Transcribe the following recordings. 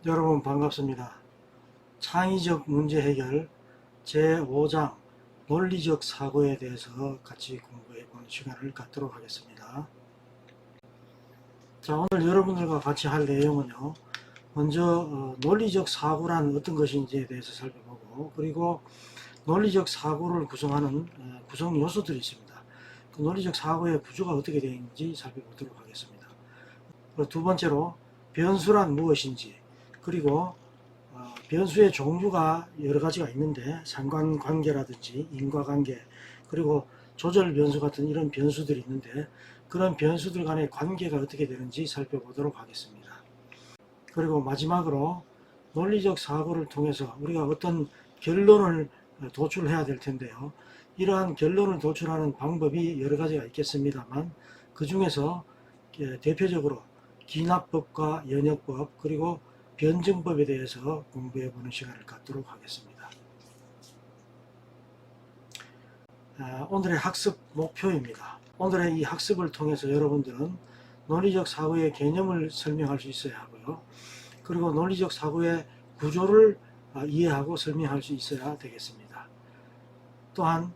여러분 반갑습니다. 창의적 문제 해결 제5장 논리적 사고에 대해서 같이 공부해 보는 시간을 갖도록 하겠습니다. 자, 오늘 여러분들과 같이 할 내용은요, 먼저 논리적 사고란 어떤 것인지에 대해서 살펴보고, 그리고 논리적 사고를 구성하는 구성 요소들이 있습니다. 그 논리적 사고의 구조가 어떻게 되어 있는지 살펴보도록 하겠습니다. 그리고 두 번째로 변수란 무엇인지, 그리고 변수의 종류가 여러 가지가 있는데 상관관계라든지 인과관계, 그리고 조절 변수 같은 이런 변수들이 있는데 그런 변수들 간의 관계가 어떻게 되는지 살펴보도록 하겠습니다. 그리고 마지막으로 논리적 사고를 통해서 우리가 어떤 결론을 도출해야 될 텐데요. 이러한 결론을 도출하는 방법이 여러 가지가 있겠습니다만 그 중에서 대표적으로 기납법과 연역법, 그리고 변증법에 대해서 공부해 보는 시간을 갖도록 하겠습니다. 오늘의 학습 목표입니다. 오늘의 이 학습을 통해서 여러분들은 논리적 사고의 개념을 설명할 수 있어야 하고요. 그리고 논리적 사고의 구조를 이해하고 설명할 수 있어야 되겠습니다. 또한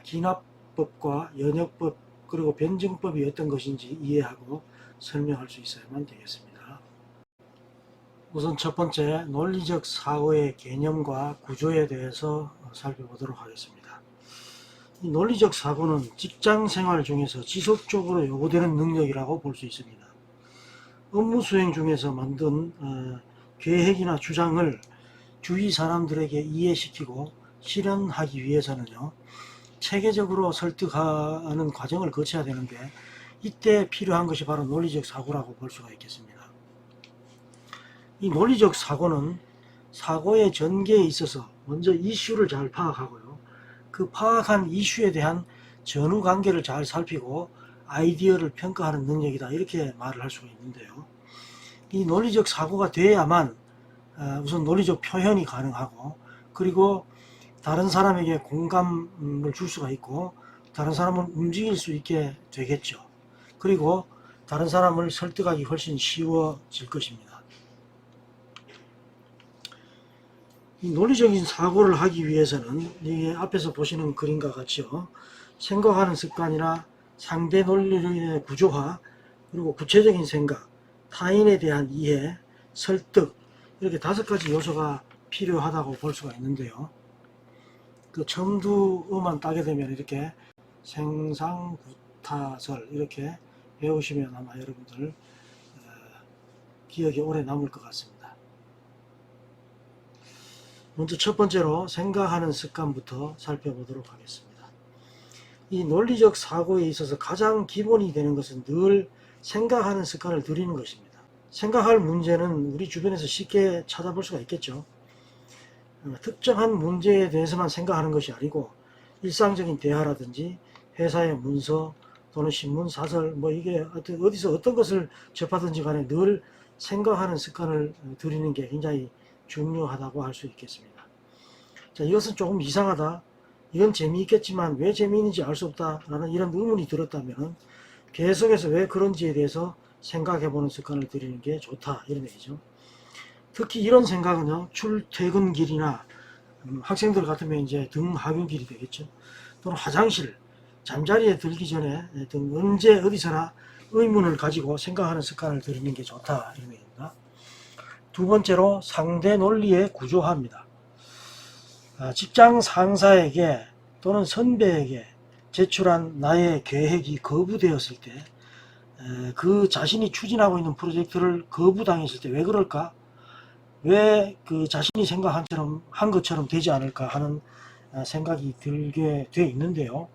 기납법과 연역법, 그리고 변증법이 어떤 것인지 이해하고 설명할 수 있어야만 되겠습니다. 우선 첫 번째, 논리적 사고의 개념과 구조에 대해서 살펴보도록 하겠습니다. 이 논리적 사고는 직장 생활 중에서 지속적으로 요구되는 능력이라고 볼 수 있습니다. 업무 수행 중에서 만든 계획이나 주장을 주위 사람들에게 이해시키고 실현하기 위해서는요, 체계적으로 설득하는 과정을 거쳐야 되는데 이때 필요한 것이 바로 논리적 사고라고 볼 수가 있겠습니다. 이 논리적 사고는 사고의 전개에 있어서 먼저 이슈를 잘 파악하고요. 그 파악한 이슈에 대한 전후 관계를 잘 살피고 아이디어를 평가하는 능력이다, 이렇게 말을 할 수가 있는데요. 이 논리적 사고가 돼야만 우선 논리적 표현이 가능하고, 그리고 다른 사람에게 공감을 줄 수가 있고 다른 사람을 움직일 수 있게 되겠죠. 그리고 다른 사람을 설득하기 훨씬 쉬워질 것입니다. 이 논리적인 사고를 하기 위해서는 이게 앞에서 보시는 그림과 같이요, 생각하는 습관이나 상대 논리의 구조화, 그리고 구체적인 생각, 타인에 대한 이해, 설득, 이렇게 5가지 요소가 필요하다고 볼 수가 있는데요. 그 첨두어만 따게 되면 이렇게 생상구타설 이렇게 배우시면 아마 여러분들 기억에 오래 남을 것 같습니다. 먼저 첫 번째로 생각하는 습관부터 살펴보도록 하겠습니다. 이 논리적 사고에 있어서 가장 기본이 되는 것은 늘 생각하는 습관을 들이는 것입니다. 생각할 문제는 우리 주변에서 쉽게 찾아볼 수가 있겠죠. 특정한 문제에 대해서만 생각하는 것이 아니고 일상적인 대화라든지 회사의 문서 또는 신문, 사설, 이게 어디서 어떤 것을 접하든지 간에 늘 생각하는 습관을 들이는 게 굉장히 중요하다고 할 수 있겠습니다. 자, 이것은 조금 이상하다, 이건 재미있겠지만 왜 재미있는지 알 수 없다 라는 이런 의문이 들었다면 계속해서 왜 그런지에 대해서 생각해 보는 습관을 들이는 게 좋다, 이런 얘기죠. 특히 이런 생각은요, 출퇴근길이나 학생들 같으면 이제 등하교길이 되겠죠. 또는 화장실, 잠자리에 들기 전에 등 언제 어디서나 의문을 가지고 생각하는 습관을 들이는 게 좋다, 이런 얘기입니다. 두 번째로 상대 논리의 구조화입니다. 직장 상사에게 또는 선배에게 제출한 나의 계획이 거부되었을 때, 그 자신이 추진하고 있는 프로젝트를 거부당했을 때 왜 그럴까? 왜 그 자신이 생각한 것처럼 되지 않을까 하는 생각이 들게 돼 있는데요.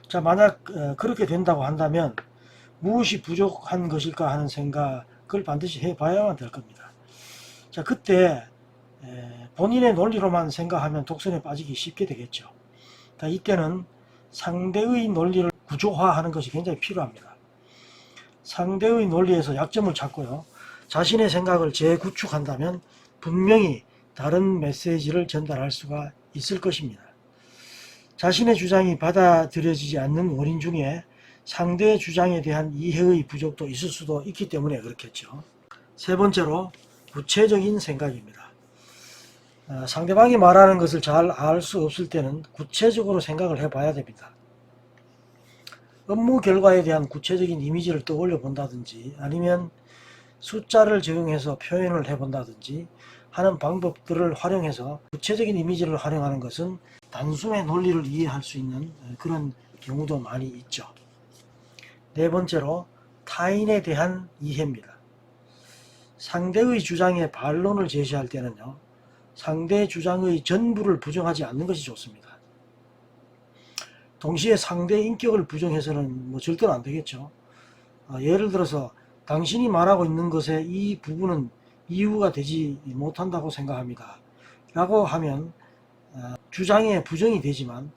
자, 만약 그렇게 된다고 한다면 무엇이 부족한 것일까 하는 생각을 반드시 해봐야만 될 겁니다. 자, 그때 본인의 논리로만 생각하면 독선에 빠지기 쉽게 되겠죠. 자, 이때는 상대의 논리를 구조화하는 것이 굉장히 필요합니다. 상대의 논리에서 약점을 찾고요, 자신의 생각을 재구축한다면 분명히 다른 메시지를 전달할 수가 있을 것입니다. 자신의 주장이 받아들여지지 않는 원인 중에 상대의 주장에 대한 이해의 부족도 있을 수도 있기 때문에 그렇겠죠. 세 번째로 구체적인 생각입니다. 상대방이 말하는 것을 잘 알 수 없을 때는 구체적으로 생각을 해봐야 됩니다. 업무 결과에 대한 구체적인 이미지를 떠올려 본다든지 아니면 숫자를 적용해서 표현을 해본다든지 하는 방법들을 활용해서 구체적인 이미지를 활용하는 것은 단숨에 논리를 이해할 수 있는 그런 경우도 많이 있죠. 네 번째로 타인에 대한 이해입니다. 상대의 주장에 반론을 제시할 때는요, 상대 주장의 전부를 부정하지 않는 것이 좋습니다. 동시에 상대의 인격을 부정해서는 절대로 안 되겠죠. 예를 들어서 당신이 말하고 있는 것에 이 부분은 이유가 되지 못한다고 생각합니다 라고 하면 주장에 부정이 되지만,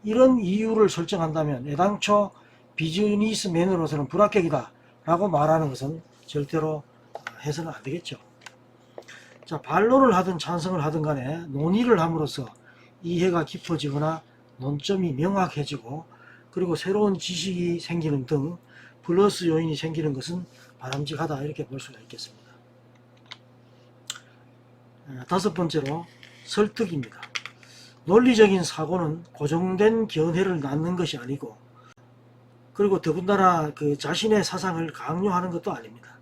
이런 이유를 설정한다면 애당초 비즈니스맨으로서는 불합격이다 라고 말하는 것은 절대로 해서는 안 되겠죠. 자, 반론을 하든 찬성을 하든 간에 논의를 함으로써 이해가 깊어지거나 논점이 명확해지고 그리고 새로운 지식이 생기는 등 플러스 요인이 생기는 것은 바람직하다, 이렇게 볼 수가 있겠습니다. 다섯 번째로 설득입니다. 논리적인 사고는 고정된 견해를 낳는 것이 아니고, 그리고 더군다나 자신의 사상을 강요하는 것도 아닙니다.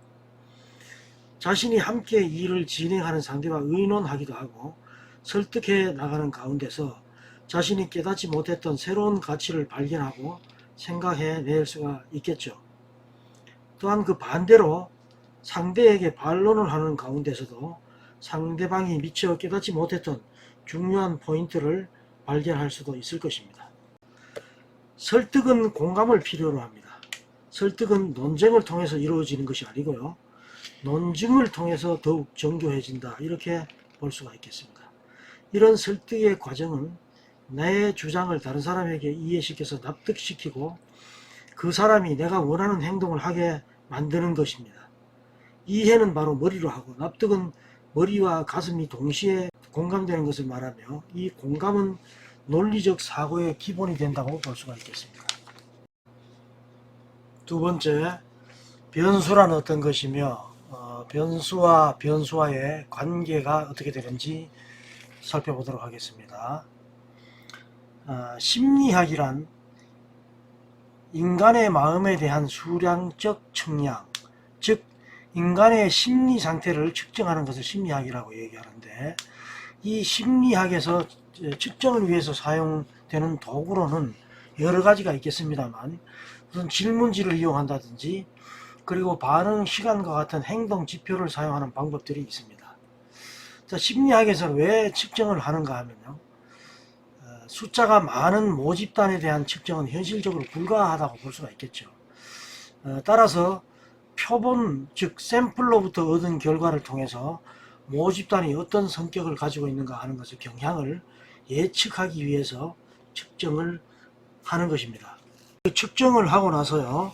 자신이 함께 일을 진행하는 상대와 의논하기도 하고 설득해 나가는 가운데서 자신이 깨닫지 못했던 새로운 가치를 발견하고 생각해 낼 수가 있겠죠. 또한 그 반대로 상대에게 반론을 하는 가운데서도 상대방이 미처 깨닫지 못했던 중요한 포인트를 발견할 수도 있을 것입니다. 설득은 공감을 필요로 합니다. 설득은 논쟁을 통해서 이루어지는 것이 아니고요, 논증을 통해서 더욱 정교해진다, 이렇게 볼 수가 있겠습니다. 이런 설득의 과정은 내 주장을 다른 사람에게 이해시켜서 납득시키고 그 사람이 내가 원하는 행동을 하게 만드는 것입니다. 이해는 바로 머리로 하고 납득은 머리와 가슴이 동시에 공감되는 것을 말하며, 이 공감은 논리적 사고의 기본이 된다고 볼 수가 있겠습니다. 두 번째, 변수란 어떤 것이며 변수와 변수와의 관계가 어떻게 되는지 살펴보도록 하겠습니다. 심리학이란 인간의 마음에 대한 수량적 측량, 즉 인간의 심리 상태를 측정하는 것을 심리학이라고 얘기하는데, 이 심리학에서 측정을 위해서 사용되는 도구로는 여러 가지가 있겠습니다만, 우선 질문지를 이용한다든지 그리고 반응 시간과 같은 행동 지표를 사용하는 방법들이 있습니다. 자, 심리학에서 왜 측정을 하는가 하면요, 숫자가 많은 모집단에 대한 측정은 현실적으로 불가하다고 볼 수가 있겠죠. 따라서 표본, 즉 샘플로부터 얻은 결과를 통해서 모집단이 어떤 성격을 가지고 있는가 하는 것을, 경향을 예측하기 위해서 측정을 하는 것입니다. 그 측정을 하고 나서요,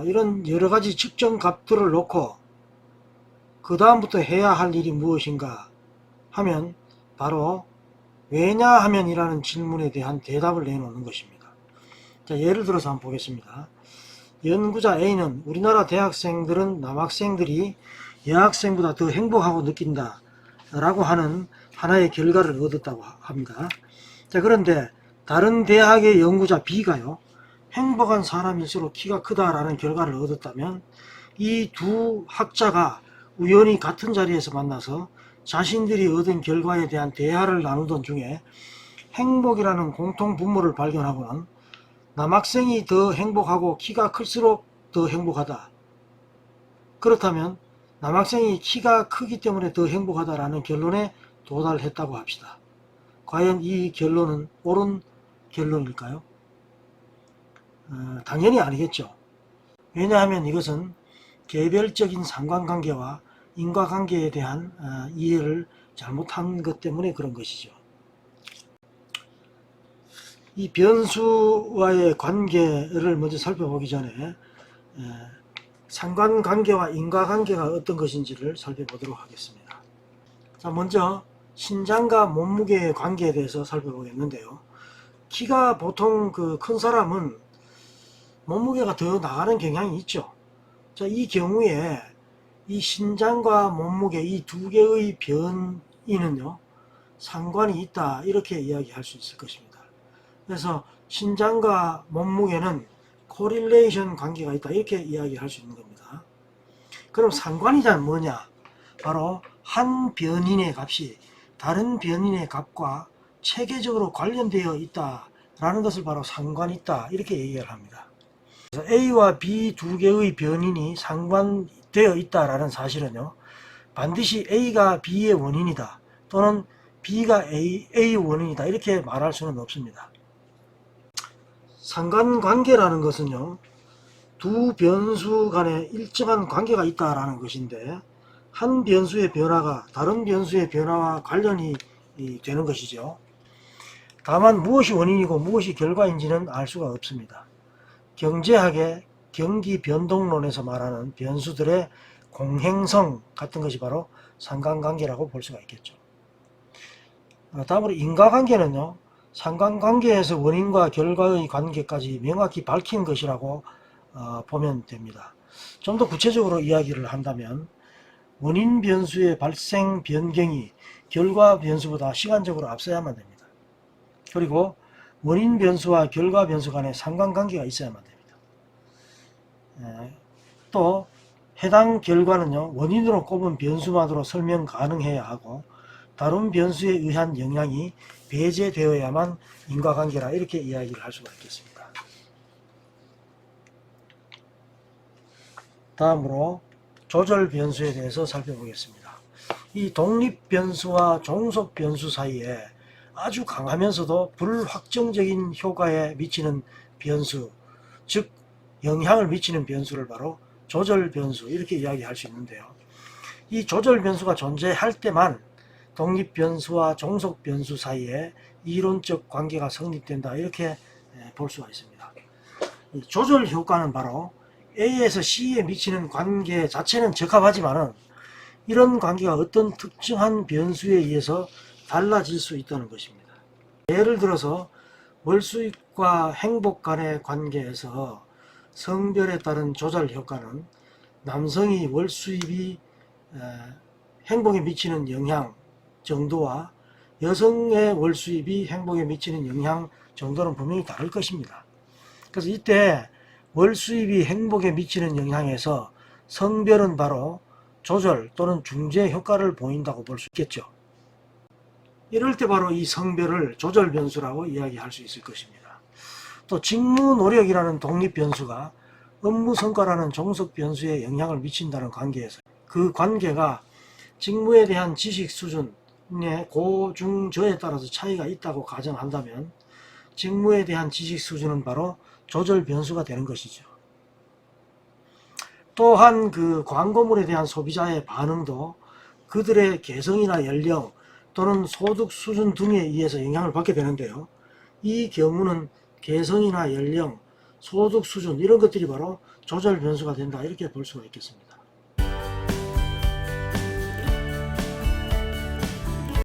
이런 여러 가지 측정 값들을 놓고 그 다음부터 해야 할 일이 무엇인가 하면 바로 왜냐하면 이라는 질문에 대한 대답을 내놓는 것입니다. 자, 예를 들어서 한번 보겠습니다. 연구자 A는 우리나라 대학생들은 남학생들이 여학생보다 더 행복하고 느낀다 라고 하는 하나의 결과를 얻었다고 합니다. 자, 그런데 다른 대학의 연구자 B가요, 행복한 사람일수록 키가 크다라는 결과를 얻었다면, 이 두 학자가 우연히 같은 자리에서 만나서 자신들이 얻은 결과에 대한 대화를 나누던 중에 행복이라는 공통 분모를 발견하고는 남학생이 더 행복하고 키가 클수록 더 행복하다, 그렇다면 남학생이 키가 크기 때문에 더 행복하다라는 결론에 도달했다고 합시다. 과연 이 결론은 옳은 결론일까요? 당연히 아니겠죠. 왜냐하면 이것은 개별적인 상관관계와 인과관계에 대한 이해를 잘못한 것 때문에 그런 것이죠. 이 변수와의 관계를 먼저 살펴보기 전에 상관관계와 인과관계가 어떤 것인지를 살펴보도록 하겠습니다. 자, 먼저 신장과 몸무게의 관계에 대해서 살펴보겠는데요. 키가 보통 큰 사람은 몸무게가 더 나가는 경향이 있죠. 자, 이 경우에 이 신장과 몸무게 이 두 개의 변이는요 상관이 있다 이렇게 이야기할 수 있을 것입니다. 그래서 신장과 몸무게는 코릴레이션 관계가 있다 이렇게 이야기할 수 있는 겁니다. 그럼 상관이란 뭐냐? 바로 한 변인의 값이 다른 변인의 값과 체계적으로 관련되어 있다라는 것을 바로 상관이 있다 이렇게 얘기를 합니다. 그래서 A와 B 두 개의 변인이 상관되어 있다라는 사실은요 반드시 A가 B의 원인이다 또는 B가 A의 원인이다 이렇게 말할 수는 없습니다. 상관관계라는 것은요 두 변수 간에 일정한 관계가 있다라는 것인데 한 변수의 변화가 다른 변수의 변화와 관련이 되는 것이죠. 다만 무엇이 원인이고 무엇이 결과인지는 알 수가 없습니다. 경제학의 경기 변동론에서 말하는 변수들의 공행성 같은 것이 바로 상관관계라고 볼 수가 있겠죠. 다음으로 인과관계는요 상관관계에서 원인과 결과의 관계까지 명확히 밝힌 것이라고 보면 됩니다. 좀 더 구체적으로 이야기를 한다면 원인 변수의 발생 변경이 결과 변수보다 시간적으로 앞서야만 됩니다. 그리고 원인 변수와 결과 변수 간의 상관관계가 있어야만 됩니다. 또 해당 결과는요 원인으로 꼽은 변수만으로 설명 가능해야 하고 다른 변수에 의한 영향이 배제되어야만 인과관계라 이렇게 이야기를 할 수가 있겠습니다. 다음으로 조절 변수에 대해서 살펴보겠습니다. 이 독립 변수와 종속 변수 사이에 아주 강하면서도 불확정적인 효과에 미치는 변수, 즉 영향을 미치는 변수를 바로 조절 변수 이렇게 이야기할 수 있는데요. 이 조절 변수가 존재할 때만 독립 변수와 종속 변수 사이에 이론적 관계가 성립된다 이렇게 볼 수가 있습니다. 이 조절 효과는 바로 A에서 C에 미치는 관계 자체는 적합하지만은 이런 관계가 어떤 특정한 변수에 의해서 달라질 수 있다는 것입니다. 예를 들어서 월수입과 행복 간의 관계에서 성별에 따른 조절 효과는 남성이 월수입이 행복에 미치는 영향 정도와 여성의 월수입이 행복에 미치는 영향 정도는 분명히 다를 것입니다. 그래서 이때 월수입이 행복에 미치는 영향에서 성별은 바로 조절 또는 중재 효과를 보인다고 볼 수 있겠죠. 이럴 때 바로 이 성별을 조절 변수라고 이야기할 수 있을 것입니다. 또 직무 노력이라는 독립 변수가 업무 성과라는 종속 변수에 영향을 미친다는 관계에서 그 관계가 직무에 대한 지식 수준의 고, 중, 저에 따라서 차이가 있다고 가정한다면 직무에 대한 지식 수준은 바로 조절 변수가 되는 것이죠. 또한 그 광고물에 대한 소비자의 반응도 그들의 개성이나 연령 또는 소득 수준 등에 의해서 영향을 받게 되는데요. 이 경우는 개성이나 연령, 소득 수준 이런 것들이 바로 조절 변수가 된다 이렇게 볼 수가 있겠습니다.